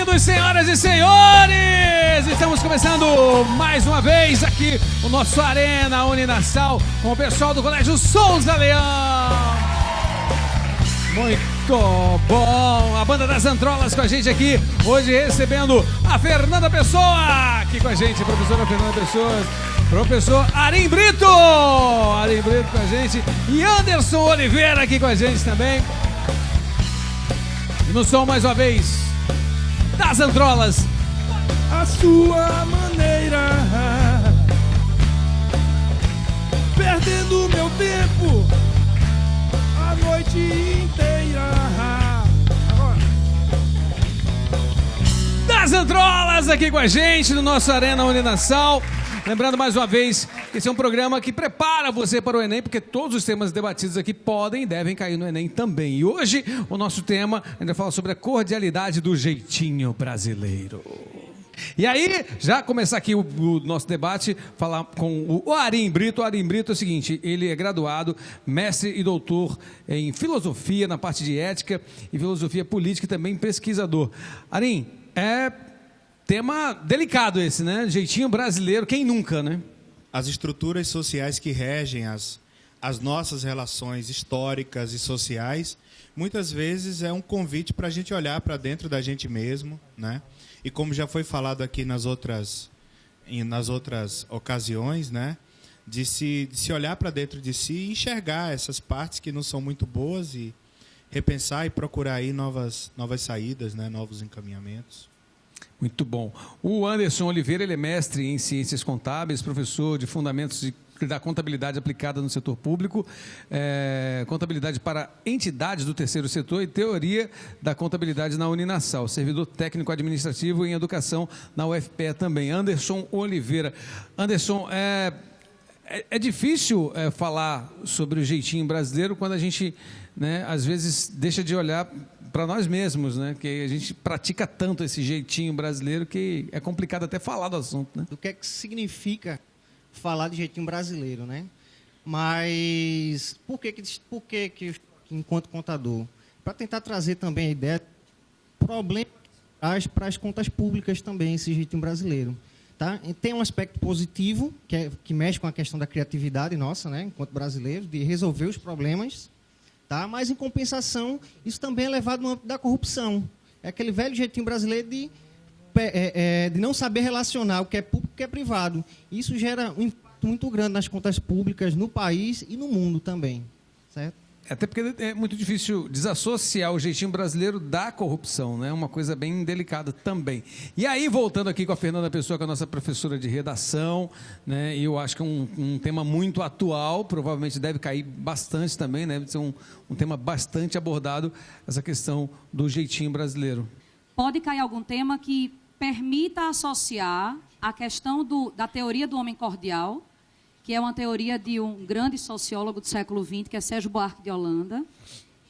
Bem-vindos, senhoras e senhores! Estamos começando mais uma vez aqui o nosso Arena Uninassal com o pessoal do Colégio Souza Leão. Muito bom! A Banda das Antrolas com a gente aqui, hoje recebendo a Fernanda Pessoa, aqui com a gente, a professora Fernanda Pessoa, professor Arim Brito com a gente, e Anderson Oliveira aqui com a gente também. E no som, mais uma vez, das Antrolas. A sua maneira, perdendo meu tempo a noite inteira. Agora. Das Antrolas aqui com a gente no nosso Arena Uninassal. Lembrando mais uma vez que esse é um programa que prepara você para o Enem, porque todos os temas debatidos aqui podem e devem cair no Enem também. E hoje o nosso tema ainda fala sobre a cordialidade do jeitinho brasileiro. E aí, já começar aqui o nosso debate, falar com o Arim Brito. O Arim Brito é o seguinte, ele é graduado, mestre e doutor em filosofia, na parte de ética e filosofia política e também pesquisador. Arim, tema delicado esse, né? Jeitinho brasileiro, quem nunca, né? As estruturas sociais que regem as nossas relações históricas e sociais, muitas vezes é um convite para a gente olhar para dentro da gente mesmo, né? E como já foi falado aqui nas outras ocasiões, né? De se olhar para dentro de si e enxergar essas partes que não são muito boas e repensar e procurar aí novas saídas, né? Novos encaminhamentos. Muito bom. O Anderson Oliveira, ele é mestre em Ciências Contábeis, professor de Fundamentos da Contabilidade Aplicada no Setor Público, Contabilidade para Entidades do Terceiro Setor e Teoria da Contabilidade na Uninassal, servidor técnico administrativo em Educação na UFPE também. Anderson Oliveira. Anderson, é difícil falar sobre o jeitinho brasileiro quando a gente, né, às vezes deixa de olhar para nós mesmos, né? Que a gente pratica tanto esse jeitinho brasileiro que é complicado até falar do assunto, né? Do que é que significa falar de jeitinho brasileiro, né? Mas por que enquanto contador? Para tentar trazer também a ideia problemas para as contas públicas também, esse jeitinho brasileiro. Tá? E tem um aspecto positivo, que mexe com a questão da criatividade nossa, né? Enquanto brasileiros, de resolver os problemas. Tá? Mas, em compensação, isso também é levado no âmbito da corrupção. É aquele velho jeitinho brasileiro de não saber relacionar o que é público e o que é privado. Isso gera um impacto muito grande nas contas públicas, no país e no mundo também. Certo? Até porque é muito difícil desassociar o jeitinho brasileiro da corrupção, né? Uma coisa bem delicada também. E aí, voltando aqui com a Fernanda Pessoa, que é a nossa professora de redação, né? E eu acho que é um tema muito atual, provavelmente deve cair bastante também, né? Deve ser um tema bastante abordado, essa questão do jeitinho brasileiro. Pode cair algum tema que permita associar a questão da teoria do homem cordial, que é uma teoria de um grande sociólogo do século XX, que é Sérgio Buarque de Holanda.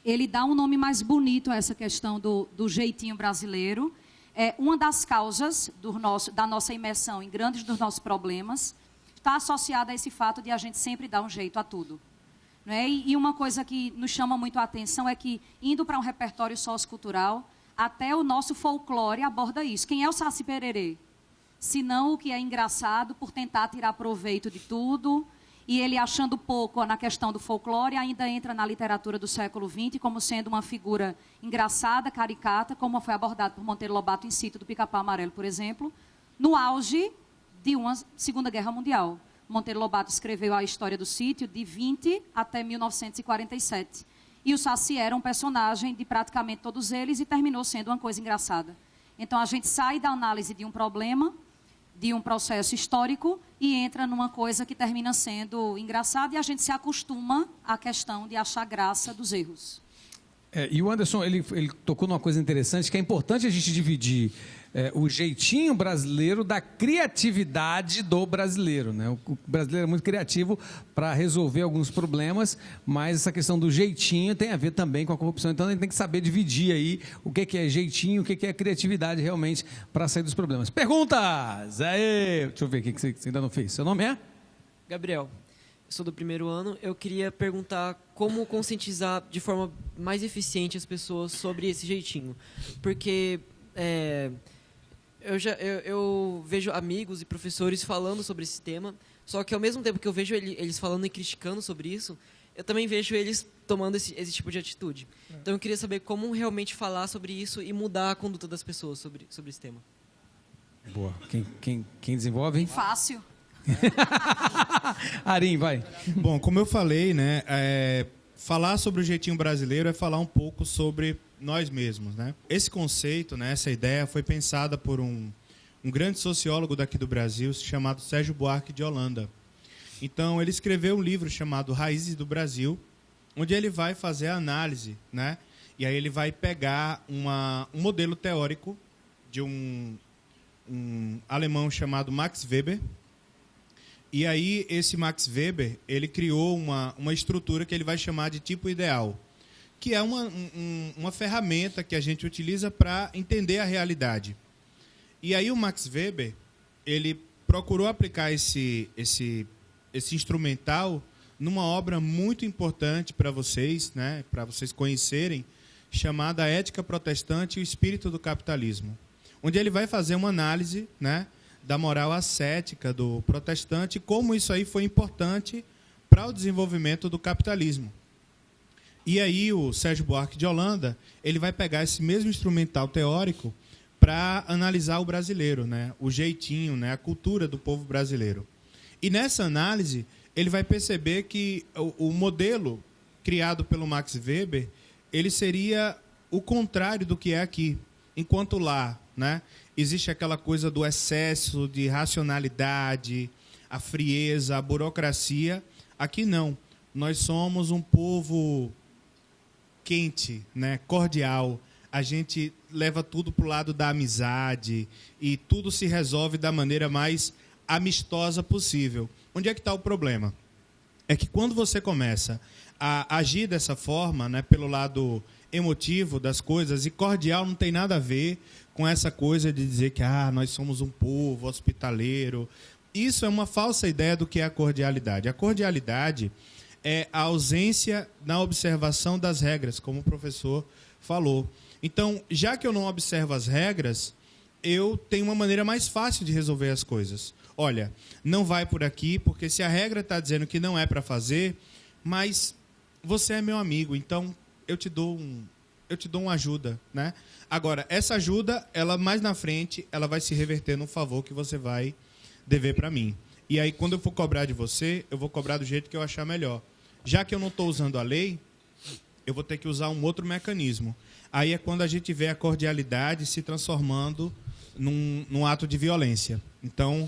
Ele dá um nome mais bonito a essa questão do jeitinho brasileiro. Uma das causas da nossa imersão em grandes dos nossos problemas está associada a esse fato de a gente sempre dar um jeito a tudo. Não é? E uma coisa que nos chama muito a atenção é que, indo para um repertório sociocultural, até o nosso folclore aborda isso. Quem é o Saci Pererê? Senão o que é engraçado por tentar tirar proveito de tudo, e ele achando pouco na questão do folclore, ainda entra na literatura do século XX como sendo uma figura engraçada, caricata, como foi abordado por Monteiro Lobato em Sítio do Pica-Pau Amarelo, por exemplo, no auge de uma Segunda Guerra Mundial. Monteiro Lobato escreveu a história do sítio de 20 até 1947. E o Saci era um personagem de praticamente todos eles e terminou sendo uma coisa engraçada. Então, a gente sai da análise de um problema, de um processo histórico, e entra numa coisa que termina sendo engraçada, e a gente se acostuma à questão de achar graça dos erros. E o Anderson, ele tocou numa coisa interessante, que é importante a gente dividir o jeitinho brasileiro da criatividade do brasileiro, né? O brasileiro é muito criativo para resolver alguns problemas, mas essa questão do jeitinho tem a ver também com a corrupção. Então, a gente tem que saber dividir aí o que é jeitinho, o que é criatividade realmente para sair dos problemas. Perguntas! Aê! Deixa eu ver o que você ainda não fez. Seu nome é? Gabriel. Eu sou do primeiro ano. Eu queria perguntar como conscientizar de forma mais eficiente as pessoas sobre esse jeitinho. Porque eu vejo amigos e professores falando sobre esse tema, só que ao mesmo tempo que eu vejo eles falando e criticando sobre isso, eu também vejo eles tomando esse tipo de atitude. Então eu queria saber como realmente falar sobre isso e mudar a conduta das pessoas sobre esse tema. Boa. Quem desenvolve? Fácil. Arim, vai. Bom, como eu falei, né, falar sobre o jeitinho brasileiro é falar um pouco sobre nós mesmos, né? Esse conceito, né, essa ideia foi pensada por um grande sociólogo daqui do Brasil chamado Sérgio Buarque de Holanda. Então, ele escreveu um livro chamado Raízes do Brasil, onde ele vai fazer a análise, né? E aí ele vai pegar um modelo teórico de um alemão chamado Max Weber. E aí, esse Max Weber, ele criou uma estrutura que ele vai chamar de tipo ideal, que é uma ferramenta que a gente utiliza para entender a realidade. E aí o Max Weber, ele procurou aplicar esse instrumental numa obra muito importante para vocês, né, para vocês conhecerem, chamada Ética Protestante e o Espírito do Capitalismo, onde ele vai fazer uma análise, né, da moral ascética do protestante e como isso aí foi importante para o desenvolvimento do capitalismo. E aí o Sérgio Buarque de Holanda, ele vai pegar esse mesmo instrumental teórico para analisar o brasileiro, né? O jeitinho, né? A cultura do povo brasileiro. E nessa análise, ele vai perceber que o modelo criado pelo Max Weber, ele seria o contrário do que é aqui. Enquanto lá, né, existe aquela coisa do excesso de racionalidade, a frieza, a burocracia, aqui não. Nós somos um povo quente, né, cordial. A gente leva tudo para o lado da amizade e tudo se resolve da maneira mais amistosa possível. Onde é que está o problema? É que quando você começa a agir dessa forma, né, pelo lado emotivo das coisas, e cordial não tem nada a ver com essa coisa de dizer que nós somos um povo hospitaleiro. Isso é uma falsa ideia do que é a cordialidade. A cordialidade é a ausência na observação das regras, como o professor falou. Então, já que eu não observo as regras, eu tenho uma maneira mais fácil de resolver as coisas. Olha, não vai por aqui, porque se a regra está dizendo que não é para fazer, mas você é meu amigo, então eu te dou uma ajuda, né? Agora, essa ajuda, ela mais na frente, ela vai se reverter no favor que você vai dever para mim. E aí, quando eu for cobrar de você, eu vou cobrar do jeito que eu achar melhor. Já que eu não estou usando a lei, eu vou ter que usar um outro mecanismo. Aí é quando a gente vê a cordialidade se transformando num ato de violência. Então,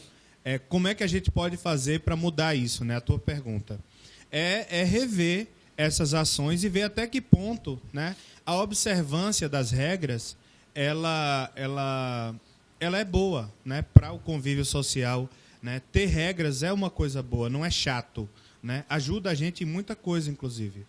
como é que a gente pode fazer para mudar isso, né? A tua pergunta. É rever essas ações e ver até que ponto, né, a observância das regras ela é boa, né, para o convívio social, né? Ter regras é uma coisa boa, não é chato, né? Ajuda a gente em muita coisa, inclusive.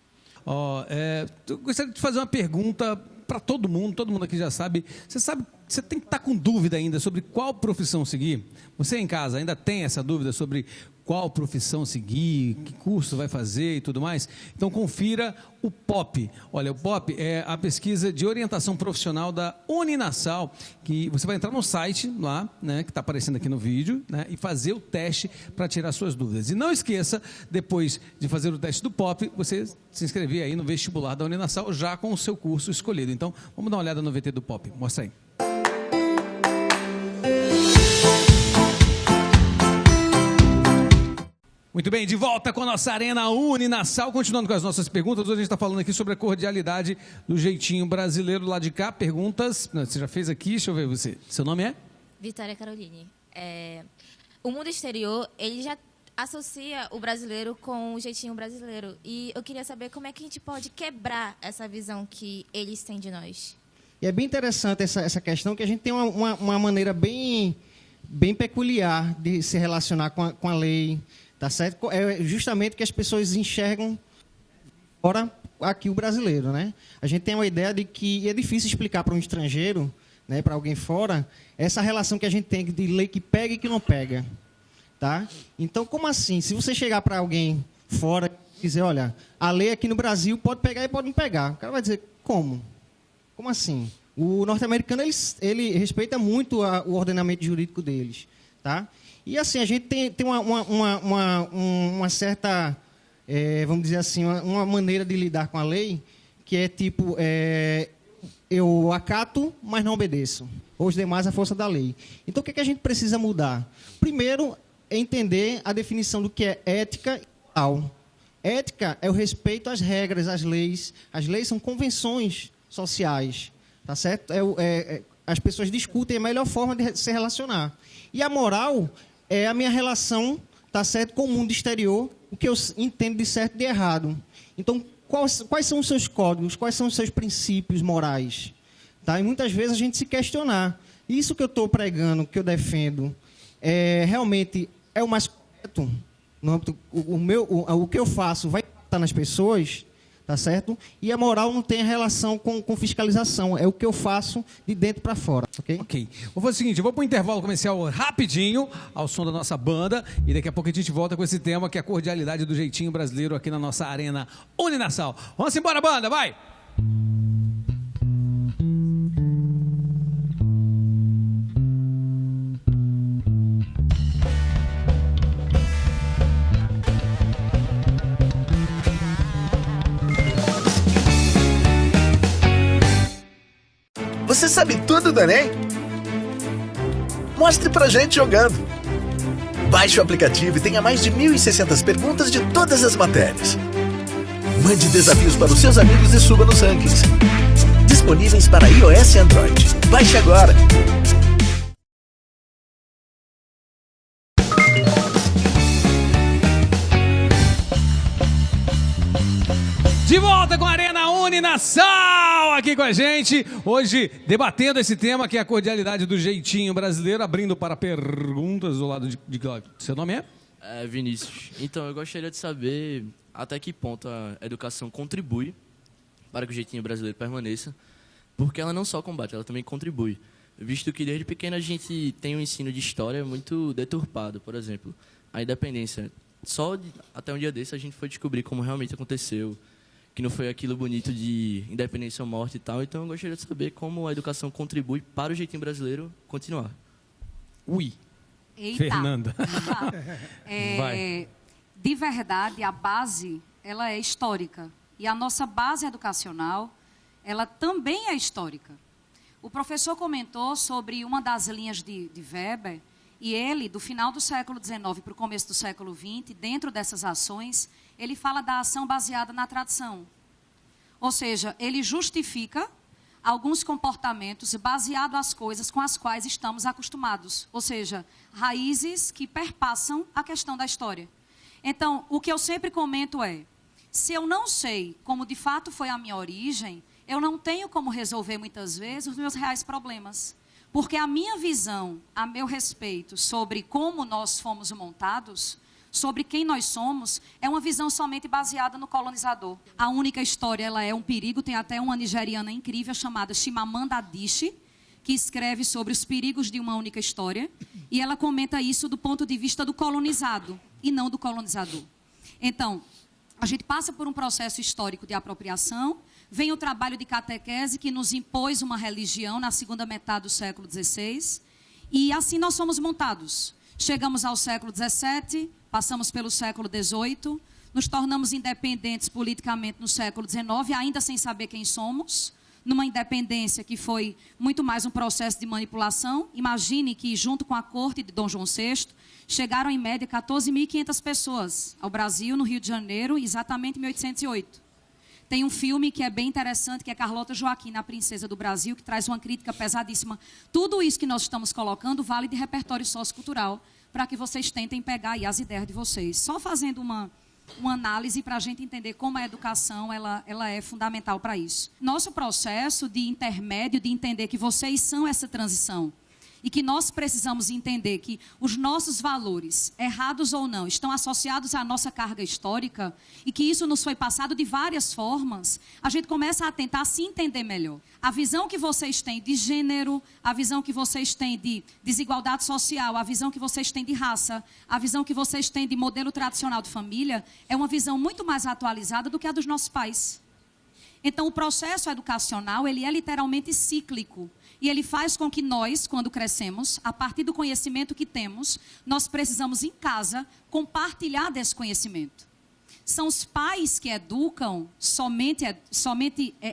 Eu gostaria de fazer uma pergunta para todo mundo aqui já sabe. Você tem que estar com dúvida ainda sobre qual profissão seguir? Você em casa ainda tem essa dúvida sobre qual profissão seguir, que curso vai fazer e tudo mais? Então confira o POP. Olha, o POP é a pesquisa de orientação profissional da Uninasal, que você vai entrar no site lá, né, que está aparecendo aqui no vídeo, né, e fazer o teste para tirar suas dúvidas. E não esqueça, depois de fazer o teste do POP, você se inscrever aí no vestibular da Uninasal já com o seu curso escolhido. Então, vamos dar uma olhada no VT do POP. Mostra aí. Muito bem, de volta com a nossa Arena Uninasal, continuando com as nossas perguntas. Hoje a gente está falando aqui sobre a cordialidade do jeitinho brasileiro lá de cá. Perguntas, você já fez aqui, deixa eu ver você. Seu nome é? Vitória Caroline. O mundo exterior, ele já associa o brasileiro com o jeitinho brasileiro. E eu queria saber como é que a gente pode quebrar essa visão que eles têm de nós. E é bem interessante essa questão, que a gente tem uma maneira bem peculiar de se relacionar com a lei. Tá certo? É justamente que as pessoas enxergam fora aqui o brasileiro, né? A gente tem uma ideia de que é difícil explicar para um estrangeiro, né, para alguém fora, essa relação que a gente tem de lei que pega e que não pega, tá? Então, como assim? Se você chegar para alguém fora e dizer, olha, a lei aqui no Brasil pode pegar e pode não pegar, o cara vai dizer, como? Como assim? O norte-americano, ele respeita muito o ordenamento jurídico deles, tá? E assim, a gente tem uma certa, vamos dizer assim, uma maneira de lidar com a lei que é tipo, eu acato, mas não obedeço. Os demais, a força da lei. Então, o que a gente precisa mudar? Primeiro, é entender a definição do que é ética e moral. Ética é o respeito às regras, às leis. As leis são convenções sociais, tá certo? As pessoas discutem a melhor forma de se relacionar. E a moral é a minha relação, tá certo, com o mundo exterior, o que eu entendo de certo e de errado. Então, quais são os seus códigos, quais são os seus princípios morais? Tá? E muitas vezes a gente se questionar. Isso que eu estou pregando, que eu defendo, realmente é o mais correto? O que eu faço vai impactar nas pessoas, tá certo? E a moral não tem relação com fiscalização, é o que eu faço de dentro para fora, ok? Ok. Vou fazer o seguinte, eu vou para o intervalo comercial rapidinho, ao som da nossa banda, e daqui a pouco a gente volta com esse tema, que é a cordialidade do jeitinho brasileiro aqui na nossa Arena Uninassal. Vamos embora, banda, vai! Você sabe tudo do Enem? Mostre pra gente jogando. Baixe o aplicativo e tenha mais de 1.600 perguntas de todas as matérias. Mande desafios para os seus amigos e suba nos rankings. Disponíveis para iOS e Android. Baixe agora. De volta com a Arena Uninassal aqui com a gente, hoje debatendo esse tema que é a cordialidade do jeitinho brasileiro, abrindo para perguntas do lado de seu nome é? Vinícius. Então, eu gostaria de saber até que ponto a educação contribui para que o jeitinho brasileiro permaneça, porque ela não só combate, ela também contribui. Visto que desde pequeno a gente tem um ensino de história muito deturpado, por exemplo. A independência, até um dia desse a gente foi descobrir como realmente aconteceu, que não foi aquilo bonito de independência ou morte e tal. Então eu gostaria de saber como a educação contribui para o jeitinho brasileiro continuar. Eita. Fernanda. Vai. De verdade, a base, ela é histórica. E a nossa base educacional, ela também é histórica. O professor comentou sobre uma das linhas de Weber, e ele, do final do século XIX para o começo do século XX, dentro dessas ações, ele fala da ação baseada na tradição. Ou seja, ele justifica alguns comportamentos baseados às coisas com as quais estamos acostumados. Ou seja, raízes que perpassam a questão da história. Então, o que eu sempre comento é, se eu não sei como de fato foi a minha origem, eu não tenho como resolver muitas vezes os meus reais problemas. Porque a minha visão, a meu respeito, sobre como nós fomos montados, sobre quem nós somos, é uma visão somente baseada no colonizador. A única história, ela é um perigo. Tem até uma nigeriana incrível chamada Chimamanda Adichie, que escreve sobre os perigos de uma única história. E ela comenta isso do ponto de vista do colonizado e não do colonizador. Então, a gente passa por um processo histórico de apropriação. Vem o trabalho de catequese que nos impôs uma religião na segunda metade do século XVI. E assim nós somos montados. Chegamos ao século XVII, passamos pelo século XVIII, nos tornamos independentes politicamente no século XIX, ainda sem saber quem somos, numa independência que foi muito mais um processo de manipulação. Imagine que, junto com a corte de Dom João VI, chegaram em média 14.500 pessoas ao Brasil, no Rio de Janeiro, exatamente em 1808. Tem um filme que é bem interessante, que é Carlota Joaquim, a Princesa do Brasil, que traz uma crítica pesadíssima. Tudo isso que nós estamos colocando vale de repertório sociocultural, para que vocês tentem pegar aí as ideias de vocês. Só fazendo uma análise para a gente entender como a educação ela é fundamental para isso. Nosso processo de intermédio, de entender que vocês são essa transição, e que nós precisamos entender que os nossos valores, errados ou não, estão associados à nossa carga histórica e que isso nos foi passado de várias formas, a gente começa a tentar se entender melhor. A visão que vocês têm de gênero, a visão que vocês têm de desigualdade social, a visão que vocês têm de raça, a visão que vocês têm de modelo tradicional de família, é uma visão muito mais atualizada do que a dos nossos pais. Então, o processo educacional, ele é literalmente cíclico. E ele faz com que nós, quando crescemos, a partir do conhecimento que temos, nós precisamos, em casa, compartilhar desse conhecimento. São os pais que educam, somente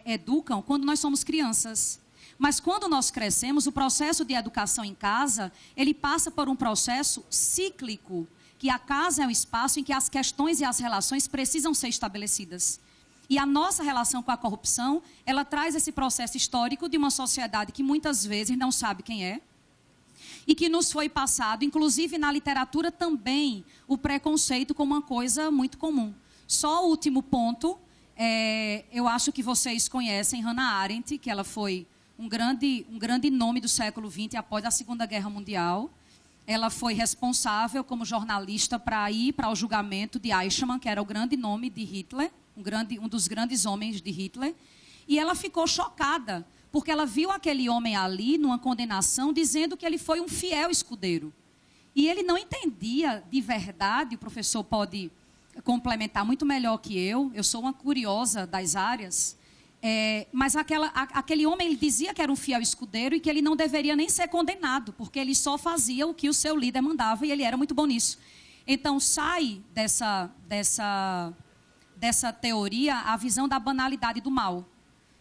educam quando nós somos crianças. Mas quando nós crescemos, o processo de educação em casa, ele passa por um processo cíclico, que a casa é um espaço em que as questões e as relações precisam ser estabelecidas. E a nossa relação com a corrupção, ela traz esse processo histórico de uma sociedade que muitas vezes não sabe quem é, e que nos foi passado, inclusive na literatura também, o preconceito como uma coisa muito comum. Só o último ponto, eu acho que vocês conhecem Hannah Arendt, que ela foi um grande nome do século XX após a Segunda Guerra Mundial. Ela foi responsável como jornalista para ir para o julgamento de Eichmann, que era o grande nome de Hitler, um dos grandes homens de Hitler. E ela ficou chocada, porque ela viu aquele homem ali, numa condenação, dizendo que ele foi um fiel escudeiro. E ele não entendia de verdade, o professor pode complementar muito melhor que eu sou uma curiosa das áreas, mas aquele homem, ele dizia que era um fiel escudeiro e que ele não deveria nem ser condenado, porque ele só fazia o que o seu líder mandava e ele era muito bom nisso. Então, sai dessa teoria a visão da banalidade do mal,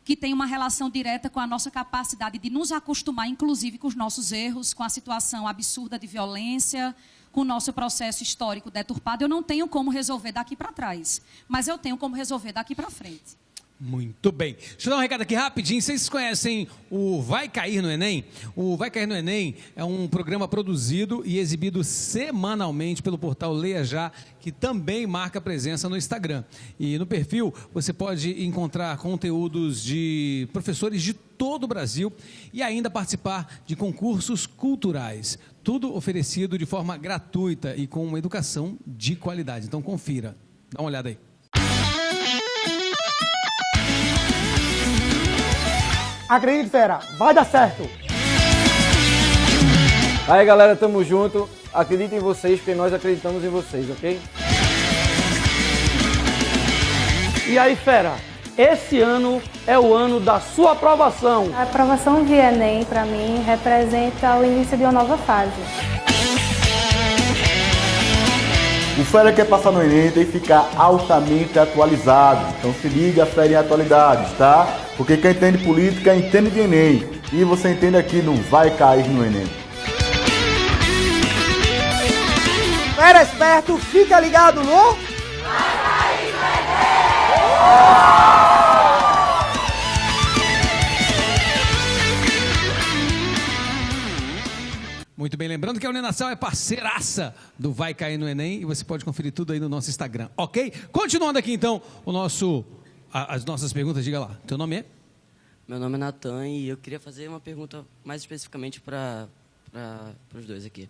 que tem uma relação direta com a nossa capacidade de nos acostumar, inclusive, com os nossos erros, com a situação absurda de violência, com o nosso processo histórico deturpado. Eu não tenho como resolver daqui para trás, mas eu tenho como resolver daqui para frente. Muito bem. Deixa eu dar um recado aqui rapidinho. Vocês conhecem o Vai Cair no Enem? O Vai Cair no Enem é um programa produzido e exibido semanalmente pelo portal Leia Já, que também marca presença no Instagram. E no perfil você pode encontrar conteúdos de professores de todo o Brasil e ainda participar de concursos culturais. Tudo oferecido de forma gratuita e com uma educação de qualidade. Então confira. Dá uma olhada aí. Acredite, fera, vai dar certo! Aí, galera, tamo junto. Acredite em vocês, porque nós acreditamos em vocês, ok? E aí, fera, esse ano é o ano da sua aprovação. A aprovação de Enem, para mim, representa o início de uma nova fase. O Fera quer passar no Enem, tem que ficar altamente atualizado. Então se liga, Fera em atualidades, tá? Porque quem entende política entende de Enem. E você entende aqui no Vai Cair no Enem. Fera esperto, fica ligado no... Vai Cair no Enem! Muito bem, lembrando que a Uninasal é parceiraça do Vai Cair no Enem e você pode conferir tudo aí no nosso Instagram, ok? Continuando aqui então as nossas perguntas, diga lá, teu nome é? Meu nome é Natan e eu queria fazer uma pergunta mais especificamente para os dois aqui.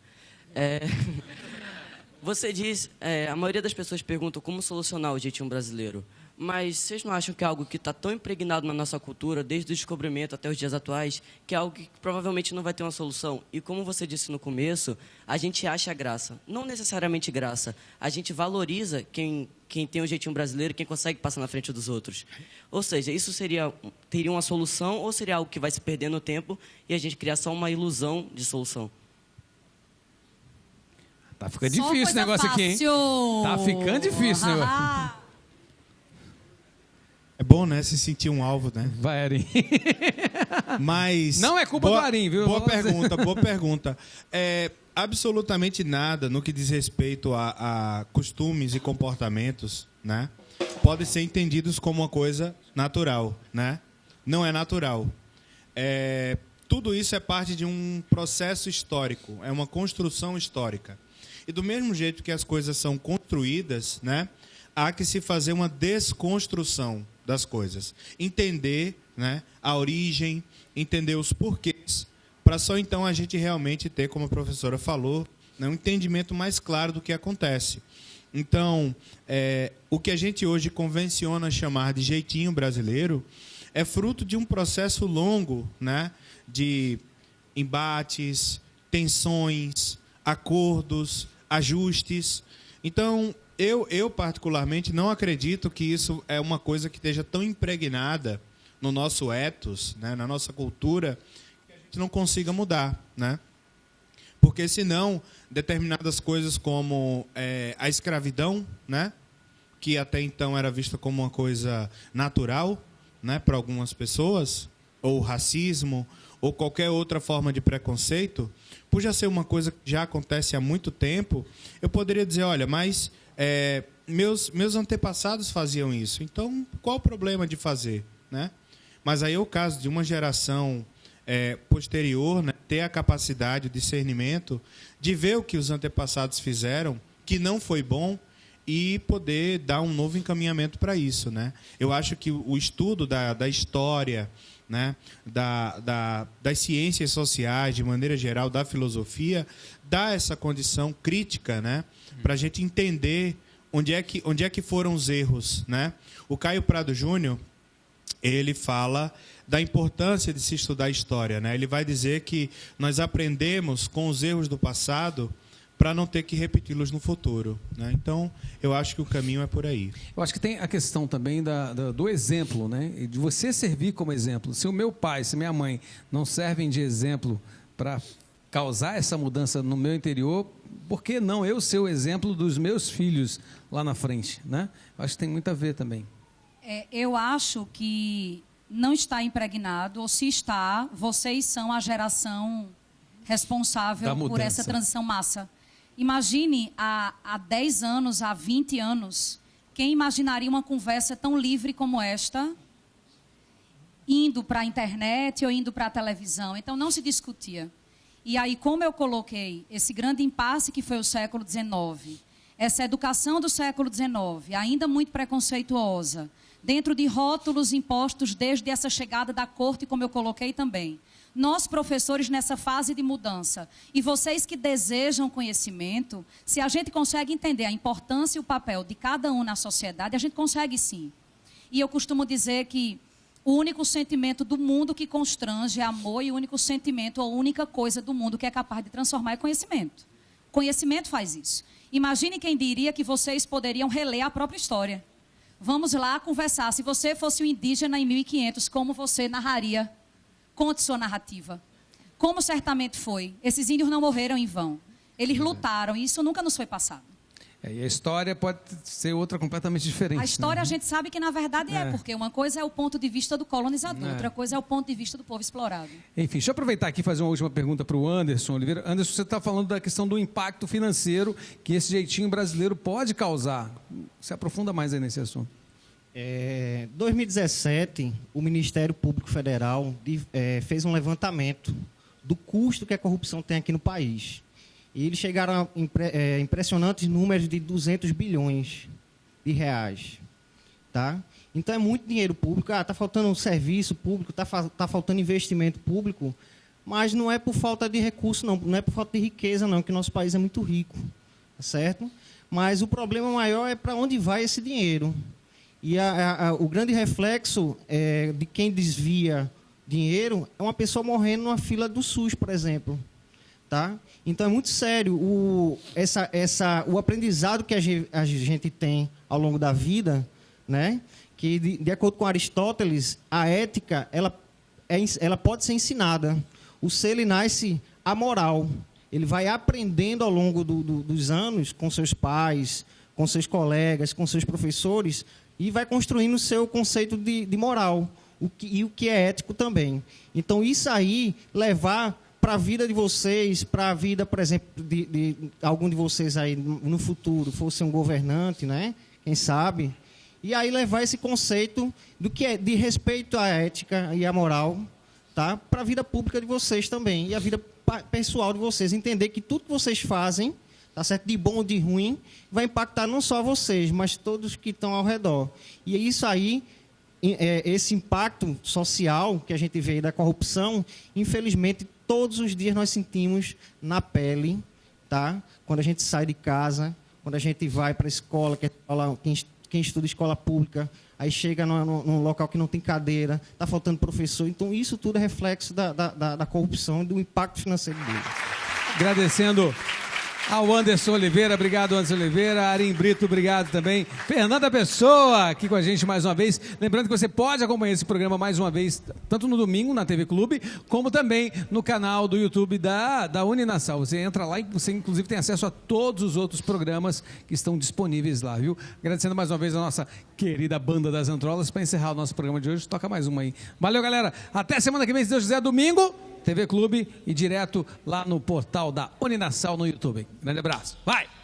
Você diz, a maioria das pessoas perguntam como solucionar o jeitinho brasileiro, mas vocês não acham que é algo que está tão impregnado na nossa cultura, desde o descobrimento até os dias atuais, que é algo que provavelmente não vai ter uma solução? E como você disse no começo, a gente acha graça. Não necessariamente graça. A gente valoriza quem tem o jeitinho brasileiro, quem consegue passar na frente dos outros. Ou seja, isso teria uma solução ou seria algo que vai se perder no tempo e a gente criar só uma ilusão de solução? Tá ficando difícil esse negócio aqui, hein? Tá ficando difícil o negócio. É bom, né? Se sentir um alvo, né? Vai, Arim. Mas... Não é culpa do Arim, viu? Boa pergunta. Absolutamente nada no que diz respeito a costumes e comportamentos, né? Podem ser entendidos como uma coisa natural, né? Não é natural. Tudo isso é parte de um processo histórico, é uma construção histórica. E do mesmo jeito que as coisas são construídas, né? Há que se fazer uma desconstrução das coisas. Entender, né, a origem, entender os porquês, para só então a gente realmente ter, como a professora falou, né, um entendimento mais claro do que acontece. Então, o que a gente hoje convenciona chamar de jeitinho brasileiro é fruto de um processo longo, né, de embates, tensões, acordos, ajustes. Então, Eu particularmente não acredito que isso é uma coisa que esteja tão impregnada no nosso ethos, né, na nossa cultura, que a gente não consiga mudar, né? Porque senão determinadas coisas como a escravidão, né, que até então era vista como uma coisa natural, né, para algumas pessoas, ou racismo, ou qualquer outra forma de preconceito, por já ser uma coisa que já acontece há muito tempo, eu poderia dizer, olha, mas meus antepassados faziam isso, então qual o problema de fazer, né? Mas aí é o caso de uma geração posterior, né, ter a capacidade, o discernimento de ver o que os antepassados fizeram, que não foi bom, e poder dar um novo encaminhamento para isso, né? Eu acho que o estudo da história, né, das ciências sociais, de maneira geral, da filosofia, dá essa condição crítica, né, para a gente entender onde é que foram os erros, né? O Caio Prado Júnior, ele fala da importância de se estudar a história, né? Ele vai dizer que nós aprendemos com os erros do passado para não ter que repeti-los no futuro, né? Então, eu acho que o caminho é por aí. Eu acho que tem a questão também do exemplo, né? De você servir como exemplo. Se o meu pai, se minha mãe não servem de exemplo para causar essa mudança no meu interior, por que não eu ser o exemplo dos meus filhos lá na frente, né? Eu acho que tem muito a ver também. Eu acho que não está impregnado, ou se está, vocês são a geração responsável por essa transição massa. Imagine há 10 anos, há 20 anos, quem imaginaria uma conversa tão livre como esta, indo para a internet ou indo para a televisão? Então, não se discutia. E aí, como eu coloquei, esse grande impasse que foi o século XIX, essa educação do século XIX, ainda muito preconceituosa, dentro de rótulos impostos desde essa chegada da corte, como eu coloquei também. Nós, professores, nessa fase de mudança, e vocês que desejam conhecimento, se a gente consegue entender a importância e o papel de cada um na sociedade, a gente consegue sim. E eu costumo dizer que o único sentimento do mundo que constrange é amor, e o único sentimento, a única coisa do mundo que é capaz de transformar é conhecimento. Conhecimento faz isso. Imagine quem diria que vocês poderiam reler a própria história. Vamos lá conversar. Se você fosse um indígena em 1500, como você narraria? Conte sua narrativa. Como certamente foi. Esses índios não morreram em vão. Eles lutaram e isso nunca nos foi passado. E a história pode ser outra completamente diferente. A história, né? a gente sabe que na verdade porque uma coisa é o ponto de vista do colonizador, outra coisa é o ponto de vista do povo explorado. Enfim, deixa eu aproveitar aqui e fazer uma última pergunta para o Anderson Oliveira. Anderson, você está falando da questão do impacto financeiro que esse jeitinho brasileiro pode causar. Você aprofunda mais aí nesse assunto. Em 2017, o Ministério Público Federal fez um levantamento do custo que a corrupção tem aqui no país. E eles chegaram a impressionantes números de 200 bilhões de reais. Tá? Então, é muito dinheiro público. Está faltando um serviço público, está faltando investimento público, mas não é por falta de recurso, não é por falta de riqueza, não, que o nosso país é muito rico. Tá certo? Mas o problema maior é para onde vai esse dinheiro. E o grande reflexo de quem desvia dinheiro é uma pessoa morrendo numa fila do SUS, por exemplo. Tá? Então, é muito sério o aprendizado que a gente tem ao longo da vida, né? Que, de acordo com Aristóteles, a ética ela pode ser ensinada. O ser ele nasce amoral. Ele vai aprendendo ao longo dos anos com seus pais, com seus colegas, com seus professores, e vai construindo o seu conceito de moral, e o que é ético também. Então, isso aí levar para a vida de vocês, para a vida, por exemplo, de algum de vocês aí no futuro, fosse um governante, né? Quem sabe? E aí levar esse conceito do que é de respeito à ética e à moral, tá? Para a vida pública de vocês também, e a vida pessoal de vocês. Entender que tudo que vocês fazem, tá certo? De bom ou de ruim, vai impactar não só vocês, mas todos que estão ao redor. E é isso aí, esse impacto social que a gente vê da corrupção, infelizmente, todos os dias nós sentimos na pele, tá? Quando a gente sai de casa, quando a gente vai para a escola, quem estuda escola pública, aí chega num local que não tem cadeira, está faltando professor. Então, isso tudo é reflexo da corrupção e do impacto financeiro dele. Agradecendo Ao Anderson Oliveira, obrigado, Anderson Oliveira. Arim Brito, obrigado também. Fernanda Pessoa, aqui com a gente mais uma vez. Lembrando que você pode acompanhar esse programa mais uma vez, tanto no domingo, na TV Clube, como também no canal do YouTube da Uninasal. Você entra lá e você, inclusive, tem acesso a todos os outros programas que estão disponíveis lá, viu? Agradecendo mais uma vez a nossa querida Banda das Antrolas. Para encerrar o nosso programa de hoje, toca mais uma aí. Valeu, galera. Até semana que vem, se Deus quiser, domingo. TV Clube e direto lá no portal da Uninasal no YouTube. Grande abraço. Vai!